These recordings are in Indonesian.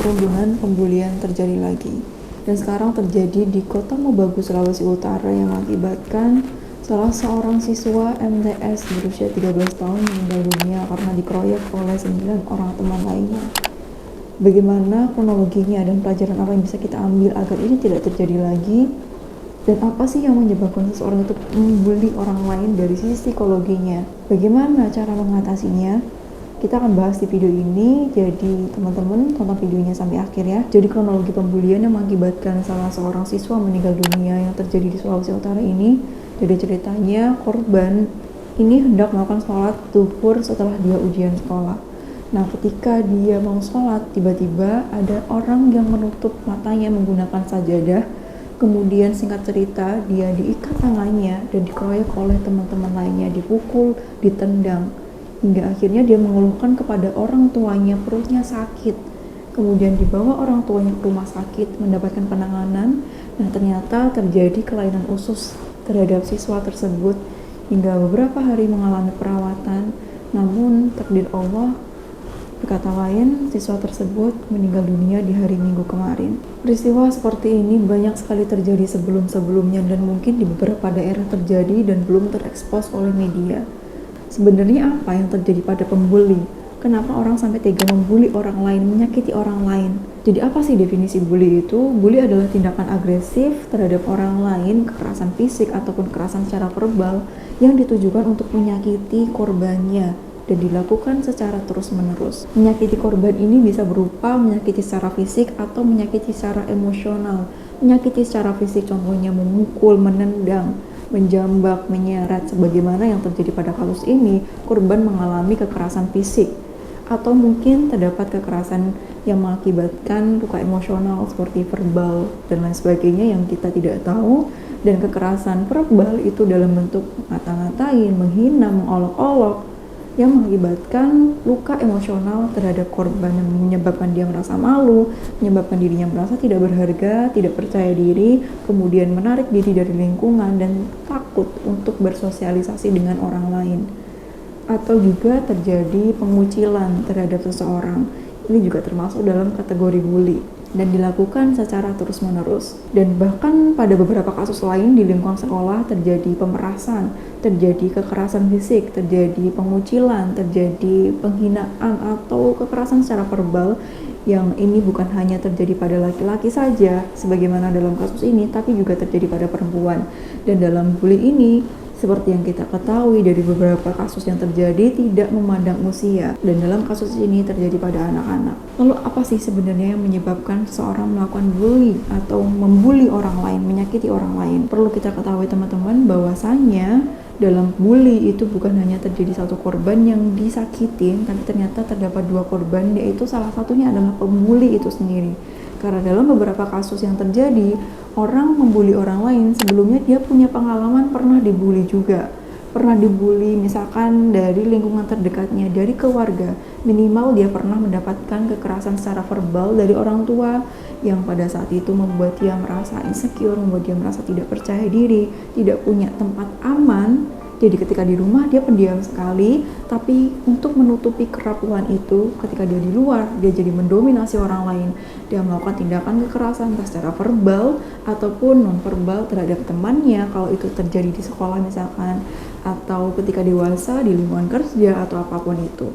perundungan pembulian terjadi lagi. Dan sekarang terjadi di Kota Mobagu, Sulawesi Utara yang mengakibatkan salah seorang siswa MTS berusia 13 tahun meninggal dunia karena dikeroyok oleh 9 orang teman lainnya. Bagaimana kronologinya dan pelajaran apa yang bisa kita ambil agar ini tidak terjadi lagi? Dan apa sih yang menyebabkan seseorang itu membuli orang lain dari sisi psikologinya? Bagaimana cara mengatasinya? Kita akan bahas di video ini, jadi teman-teman tonton videonya sampai akhir ya. Jadi kronologi pembulian yang mengakibatkan salah seorang siswa meninggal dunia yang terjadi di Sulawesi Utara ini. Jadi ceritanya korban ini hendak melakukan sholat zuhur setelah dia ujian sekolah. Nah, ketika dia mau sholat, tiba-tiba ada orang yang menutup matanya menggunakan sajadah. Kemudian singkat cerita, dia diikat tangannya dan dikeroyok oleh teman-teman lainnya, dipukul, ditendang. Hingga akhirnya dia mengeluhkan kepada orang tuanya perutnya sakit. Kemudian dibawa orang tuanya ke rumah sakit mendapatkan penanganan. Dan ternyata terjadi kelainan usus terhadap siswa tersebut hingga beberapa hari mengalami perawatan. Namun takdir Allah berkata lain, siswa tersebut meninggal dunia di hari Minggu kemarin. Peristiwa seperti ini banyak sekali terjadi sebelum-sebelumnya dan mungkin di beberapa daerah terjadi dan belum terekspos oleh media. Sebenarnya apa yang terjadi pada pembuli? Kenapa orang sampai tega membuli orang lain, menyakiti orang lain? Jadi apa sih definisi bully itu? Bully adalah tindakan agresif terhadap orang lain, kekerasan fisik ataupun kekerasan secara verbal yang ditujukan untuk menyakiti korbannya dan dilakukan secara terus-menerus. Menyakiti korban ini bisa berupa menyakiti secara fisik atau menyakiti secara emosional. Menyakiti secara fisik contohnya memukul, menendang, menjambak, menyeret, sebagaimana yang terjadi pada kasus ini, korban mengalami kekerasan fisik. Atau mungkin terdapat kekerasan yang mengakibatkan luka emosional seperti verbal dan lain sebagainya yang kita tidak tahu. Dan kekerasan verbal itu dalam bentuk ngata-ngatain, menghina, mengolok-olok, yang mengakibatkan luka emosional terhadap korban yang menyebabkan dia merasa malu, menyebabkan dirinya merasa tidak berharga, tidak percaya diri, kemudian menarik diri dari lingkungan dan takut untuk bersosialisasi dengan orang lain. Atau juga terjadi pengucilan terhadap seseorang. Ini juga termasuk dalam kategori bully dan dilakukan secara terus-menerus. Dan bahkan pada beberapa kasus lain di lingkungan sekolah terjadi pemerasan, terjadi kekerasan fisik, terjadi pengucilan, terjadi penghinaan atau kekerasan secara verbal yang ini bukan hanya terjadi pada laki-laki saja sebagaimana dalam kasus ini, tapi juga terjadi pada perempuan. Dan dalam bully ini, seperti yang kita ketahui dari beberapa kasus yang terjadi, tidak memandang usia, dan dalam kasus ini terjadi pada anak-anak. Lalu apa sih sebenarnya yang menyebabkan seseorang melakukan bully atau membuli orang lain, menyakiti orang lain? Perlu kita ketahui teman-teman bahwasanya dalam bully itu bukan hanya terjadi satu korban yang disakitin, tapi ternyata terdapat dua korban, yaitu salah satunya adalah pembuli itu sendiri. Karena dalam beberapa kasus yang terjadi, orang membuli orang lain sebelumnya dia punya pengalaman pernah dibully juga. Pernah dibully misalkan dari lingkungan terdekatnya, dari keluarga. Minimal dia pernah mendapatkan kekerasan secara verbal dari orang tua yang pada saat itu membuat dia merasa insecure, membuat dia merasa tidak percaya diri, tidak punya tempat aman. Jadi ketika di rumah dia pendiam sekali, tapi untuk menutupi kerapuhan itu, ketika dia di luar, dia jadi mendominasi orang lain. Dia melakukan tindakan kekerasan entah secara verbal ataupun non-verbal terhadap temannya, kalau itu terjadi di sekolah misalkan, atau ketika dewasa di lingkungan kerja atau apapun itu.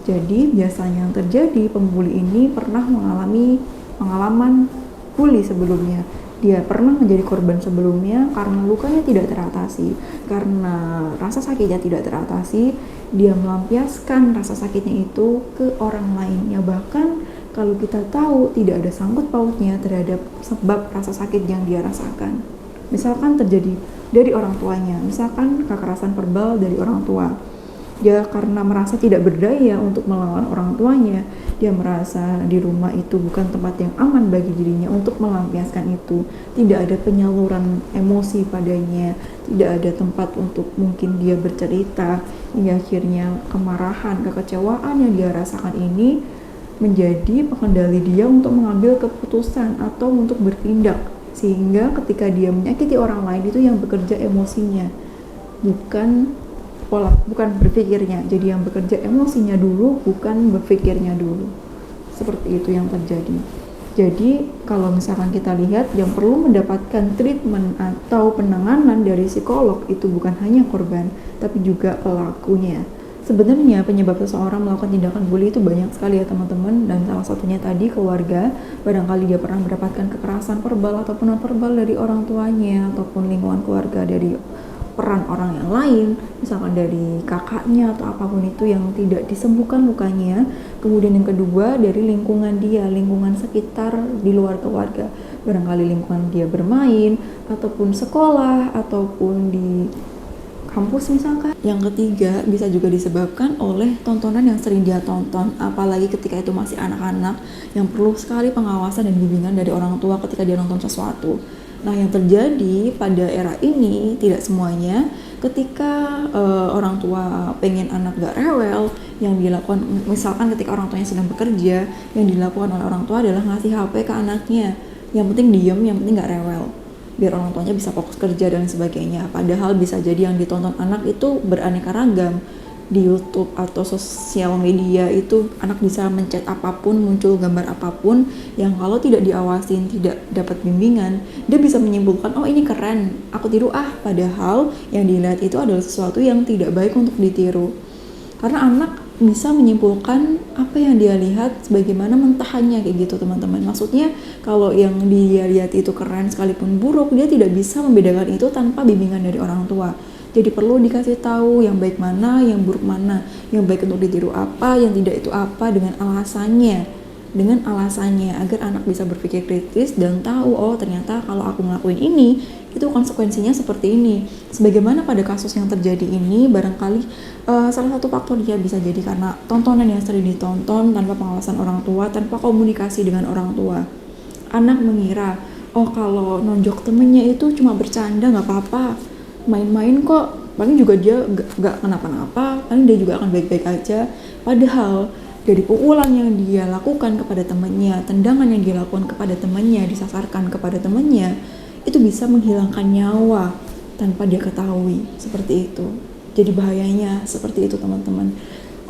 Jadi biasanya yang terjadi, pembuli ini pernah mengalami pengalaman bully sebelumnya. Dia pernah menjadi korban sebelumnya karena lukanya tidak teratasi, karena rasa sakitnya tidak teratasi, dia melampiaskan rasa sakitnya itu ke orang lainnya. Bahkan kalau kita tahu tidak ada sangkut pautnya terhadap sebab rasa sakit yang dia rasakan. Misalkan terjadi dari orang tuanya, misalkan kekerasan verbal dari orang tua. Dia karena merasa tidak berdaya untuk melawan orang tuanya, dia merasa di rumah itu bukan tempat yang aman bagi dirinya untuk melampiaskan itu. Tidak ada penyaluran emosi padanya, tidak ada tempat untuk mungkin dia bercerita. Hingga akhirnya kemarahan, kekecewaan yang dia rasakan ini menjadi pengendali dia untuk mengambil keputusan atau untuk bertindak. Sehingga ketika dia menyakiti orang lain itu yang bekerja emosinya, bukan berpikirnya. Jadi yang bekerja emosinya dulu, bukan berpikirnya dulu. Seperti itu yang terjadi. Jadi kalau misalkan kita lihat yang perlu mendapatkan treatment atau penanganan dari psikolog itu bukan hanya korban, tapi juga pelakunya. Sebenarnya penyebab seseorang melakukan tindakan bully itu banyak sekali ya teman-teman, dan salah satunya tadi keluarga. Barangkali dia pernah mendapatkan kekerasan verbal ataupun non verbal dari orang tuanya ataupun lingkungan keluarga, dari peran orang yang lain, misalkan dari kakaknya atau apapun itu yang tidak disembuhkan lukanya. Kemudian yang kedua dari lingkungan dia, lingkungan sekitar di luar keluarga, barangkali lingkungan dia bermain ataupun sekolah ataupun di kampus misalkan. Yang ketiga bisa juga disebabkan oleh tontonan yang sering dia tonton, apalagi ketika itu masih anak-anak yang perlu sekali pengawasan dan bimbingan dari orang tua ketika dia nonton sesuatu. Nah, yang terjadi pada era ini tidak semuanya ketika orang tua pengen anak gak rewel, yang dilakukan misalkan ketika orang tuanya sedang bekerja, yang dilakukan oleh orang tua adalah ngasih HP ke anaknya. Yang penting diem, yang penting gak rewel, biar orang tuanya bisa fokus kerja dan sebagainya. Padahal bisa jadi yang ditonton anak itu beraneka ragam. Di YouTube atau sosial media itu anak bisa mencet apapun, muncul gambar apapun yang kalau tidak diawasin, tidak dapat bimbingan, dia bisa menyimpulkan, oh ini keren, aku tiru padahal yang dilihat itu adalah sesuatu yang tidak baik untuk ditiru. Karena anak bisa menyimpulkan apa yang dia lihat sebagaimana mentahannya, kayak gitu teman-teman. Maksudnya kalau yang dia lihat itu keren sekalipun buruk, dia tidak bisa membedakan itu tanpa bimbingan dari orang tua. Jadi perlu dikasih tahu yang baik mana, yang buruk mana, yang baik untuk ditiru apa, yang tidak itu apa, dengan alasannya agar anak bisa berpikir kritis dan tahu, oh ternyata kalau aku ngelakuin ini itu konsekuensinya seperti ini. Sebagaimana pada kasus yang terjadi ini, barangkali salah satu faktor dia bisa jadi karena tontonan yang sering ditonton tanpa pengawasan orang tua, tanpa komunikasi dengan orang tua. Anak mengira, oh kalau nonjok temennya itu cuma bercanda, nggak apa-apa, main-main kok, paling juga dia gak kenapa-napa, paling dia juga akan baik-baik aja. Padahal dari pukulan yang dia lakukan kepada temannya, tendangan yang dia lakukan kepada temannya, disasarkan kepada temannya, itu bisa menghilangkan nyawa tanpa dia ketahui. Seperti itu. Jadi bahayanya seperti itu teman-teman.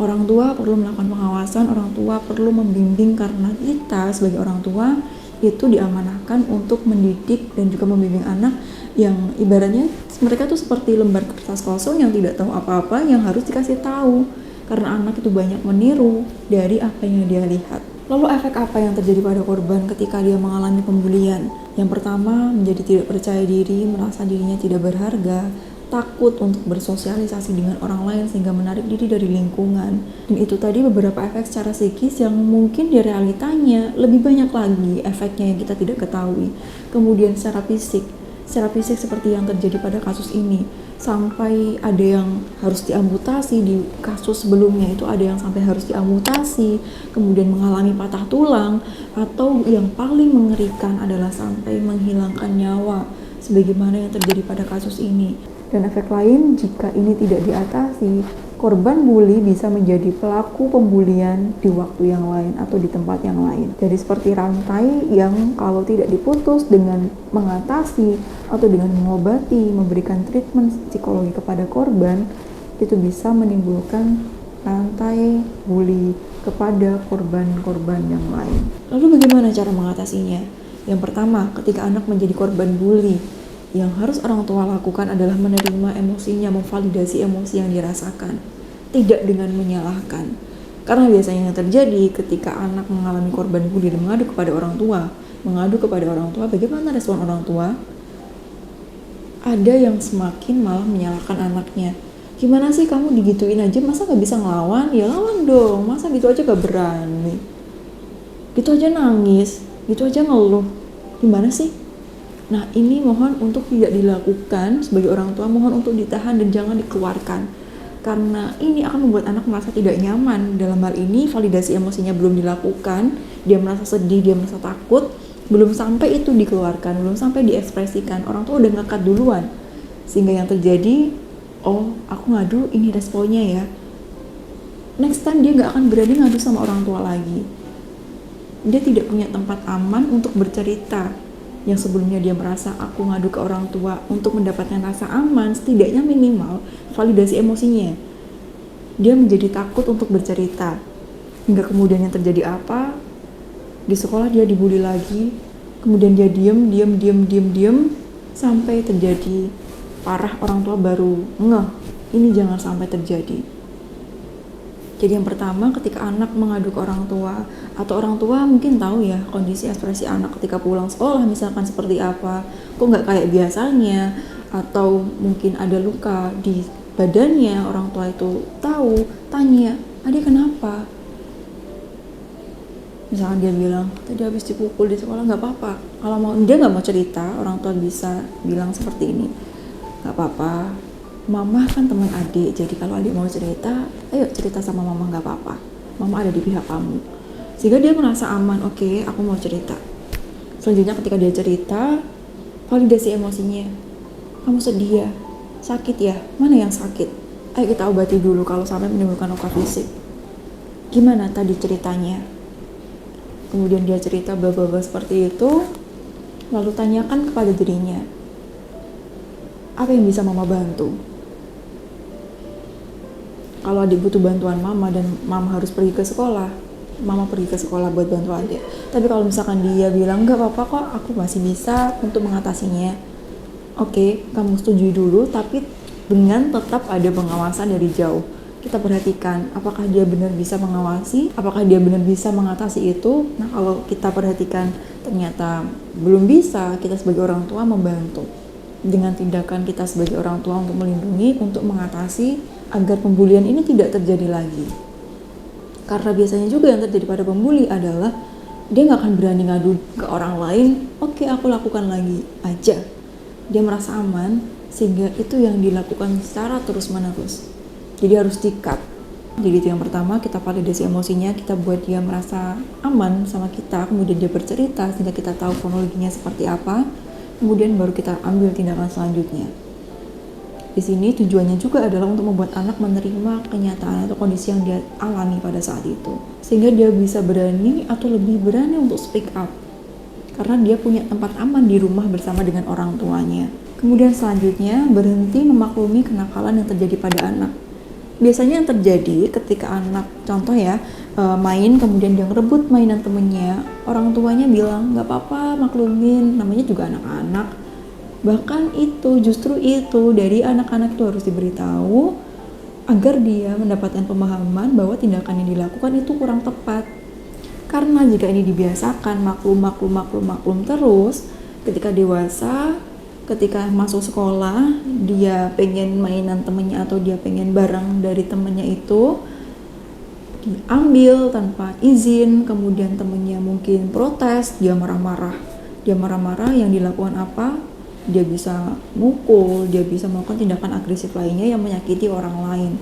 Orang tua perlu melakukan pengawasan, orang tua perlu membimbing, karena kita sebagai orang tua itu diamanahkan untuk mendidik dan juga membimbing anak yang ibaratnya mereka tuh seperti lembar kertas kosong yang tidak tahu apa-apa, yang harus dikasih tahu, karena anak itu banyak meniru dari apa yang dia lihat. Lalu efek apa yang terjadi pada korban ketika dia mengalami pembulian? Yang pertama, menjadi tidak percaya diri, merasa dirinya tidak berharga, takut untuk bersosialisasi dengan orang lain sehingga menarik diri dari lingkungan. Dan itu tadi beberapa efek secara psikis yang mungkin di realitanya lebih banyak lagi efeknya yang kita tidak ketahui. Kemudian secara fisik seperti yang terjadi pada kasus ini, sampai ada yang harus diamputasi. Di kasus sebelumnya itu ada yang sampai harus diamputasi, kemudian mengalami patah tulang, atau yang paling mengerikan adalah sampai menghilangkan nyawa sebagaimana yang terjadi pada kasus ini. Dan efek lain jika ini tidak diatasi, korban bully bisa menjadi pelaku pembulian di waktu yang lain atau di tempat yang lain. Jadi seperti rantai yang kalau tidak diputus dengan mengatasi atau dengan mengobati, memberikan treatment psikologi kepada korban, itu bisa menimbulkan rantai bully kepada korban-korban yang lain. Lalu bagaimana cara mengatasinya? Yang pertama, ketika anak menjadi korban bully, yang harus orang tua lakukan adalah menerima emosinya, memvalidasi emosi yang dirasakan, tidak dengan menyalahkan. Karena biasanya yang terjadi ketika anak mengalami korban bully dan mengadu kepada orang tua, bagaimana respon orang tua? Ada yang semakin malah menyalahkan anaknya. Gimana sih kamu digituin aja, masa gak bisa ngelawan? Ya lawan dong, masa gitu aja gak berani? Gitu aja nangis, gitu aja ngeluh. Gimana sih? Nah, ini mohon untuk tidak dilakukan sebagai orang tua, mohon untuk ditahan dan jangan dikeluarkan. Karena ini akan membuat anak merasa tidak nyaman. Dalam hal ini, validasi emosinya belum dilakukan, dia merasa sedih, dia merasa takut, belum sampai itu dikeluarkan, belum sampai diekspresikan, orang tua udah ngangkat duluan. Sehingga yang terjadi, oh aku ngadu, ini responnya ya. Next time dia gak akan berani ngadu sama orang tua lagi. Dia tidak punya tempat aman untuk bercerita. Yang sebelumnya dia merasa aku ngadu ke orang tua untuk mendapatkan rasa aman, setidaknya minimal validasi emosinya. Dia menjadi takut untuk bercerita. Hingga kemudian yang terjadi apa? Di sekolah dia dibully lagi, kemudian dia diem, sampai terjadi parah, orang tua baru ngeh, ini jangan sampai terjadi. Jadi yang pertama, ketika anak mengadu ke orang tua, atau orang tua mungkin tahu ya kondisi ekspresi anak ketika pulang sekolah misalkan seperti apa, kok nggak kayak biasanya, atau mungkin ada luka di badannya, orang tua itu tahu, tanya, adik kenapa? Misalkan dia bilang, tadi habis dipukul di sekolah, nggak apa-apa. Kalau dia nggak mau cerita, orang tua bisa bilang seperti ini, nggak apa-apa, mama kan teman adik, jadi kalau adik mau cerita, ayo cerita sama mama, nggak apa-apa, mama ada di pihak kamu. Sehingga dia merasa aman, oke, aku mau cerita. Selanjutnya ketika dia cerita, validasi emosinya, kamu sedih ya, sakit ya, mana yang sakit, ayo kita obati dulu kalau sampai menimbulkan luka fisik. Gimana tadi ceritanya? Kemudian dia cerita bla bla bla seperti itu, lalu tanyakan kepada dirinya, apa yang bisa mama bantu? Kalau adik butuh bantuan mama dan mama harus pergi ke sekolah, mama pergi ke sekolah buat bantu adik. Tapi kalau misalkan dia bilang nggak apa-apa kok, aku masih bisa untuk mengatasinya, oke, kamu setujui dulu, tapi dengan tetap ada pengawasan dari jauh. Kita perhatikan apakah dia benar bisa mengawasi, apakah dia benar bisa mengatasi itu. Nah, kalau kita perhatikan ternyata belum bisa, kita sebagai orang tua membantu dengan tindakan kita sebagai orang tua untuk melindungi, untuk mengatasi agar pembulian ini tidak terjadi lagi. Karena biasanya juga yang terjadi pada pembuli adalah dia nggak akan berani ngadu ke orang lain, oke, aku lakukan lagi aja. Dia merasa aman, sehingga itu yang dilakukan secara terus-menerus. Jadi harus di-cut. Jadi itu yang pertama, kita validasi emosinya, kita buat dia merasa aman sama kita, kemudian dia bercerita sehingga kita tahu kronologinya seperti apa, kemudian baru kita ambil tindakan selanjutnya. Di sini tujuannya juga adalah untuk membuat anak menerima kenyataan atau kondisi yang dia alami pada saat itu, sehingga dia bisa berani atau lebih berani untuk speak up, karena dia punya tempat aman di rumah bersama dengan orang tuanya. Kemudian selanjutnya, berhenti memaklumi kenakalan yang terjadi pada anak. Biasanya yang terjadi ketika anak, contoh ya, main kemudian dia ngerebut mainan temennya, orang tuanya bilang nggak apa-apa, maklumin, namanya juga anak-anak. Bahkan justru itu dari anak-anak itu harus diberitahu agar dia mendapatkan pemahaman bahwa tindakan yang dilakukan itu kurang tepat. Karena jika ini dibiasakan maklum terus, ketika dewasa, ketika masuk sekolah, dia pengen mainan temennya atau dia pengen barang dari temennya itu diambil tanpa izin, kemudian temennya mungkin protes, dia marah-marah, yang dilakukan apa? Dia bisa mukul, dia bisa melakukan tindakan agresif lainnya yang menyakiti orang lain.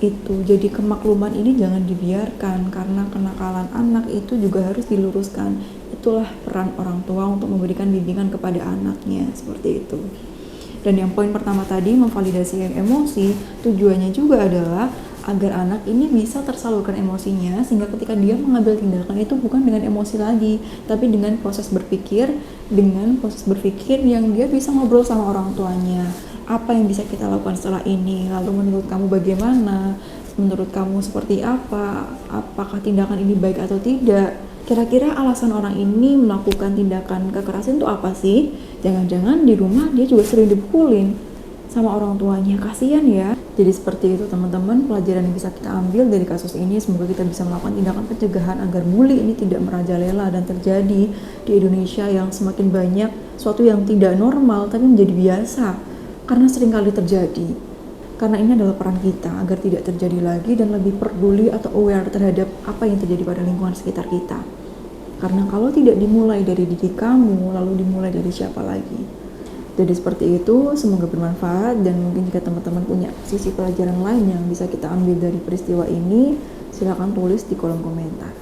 Itu jadi kemakluman ini jangan dibiarkan, karena kenakalan anak itu juga harus diluruskan. Itulah peran orang tua untuk memberikan bimbingan kepada anaknya, seperti itu. Dan yang poin pertama tadi, memvalidasi emosi, tujuannya juga adalah agar anak ini bisa tersalurkan emosinya, sehingga ketika dia mengambil tindakan itu bukan dengan emosi lagi, tapi dengan proses berpikir yang dia bisa ngobrol sama orang tuanya. Apa yang bisa kita lakukan setelah ini? Lalu menurut kamu bagaimana? Menurut kamu seperti apa? Apakah tindakan ini baik atau tidak? Kira-kira alasan orang ini melakukan tindakan kekerasan itu apa sih? Jangan-jangan di rumah dia juga sering dipukulin sama orang tuanya, kasihan ya. Jadi seperti itu teman-teman, pelajaran yang bisa kita ambil dari kasus ini. Semoga kita bisa melakukan tindakan pencegahan agar bully ini tidak merajalela dan terjadi di Indonesia yang semakin banyak suatu yang tidak normal tapi menjadi biasa karena seringkali terjadi. Karena ini adalah peran kita agar tidak terjadi lagi dan lebih peduli atau aware terhadap apa yang terjadi pada lingkungan sekitar kita. Karena kalau tidak dimulai dari diri kamu, lalu dimulai dari siapa lagi? Jadi seperti itu, semoga bermanfaat, dan mungkin jika teman-teman punya sisi pelajaran lain yang bisa kita ambil dari peristiwa ini, silakan tulis di kolom komentar.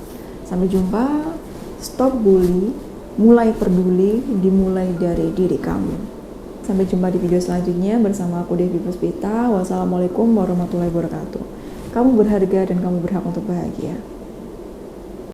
Sampai jumpa, stop bully, mulai peduli, dimulai dari diri kamu. Sampai jumpa di video selanjutnya bersama aku Devi Puspita. Wassalamualaikum warahmatullahi wabarakatuh. Kamu berharga dan kamu berhak untuk bahagia.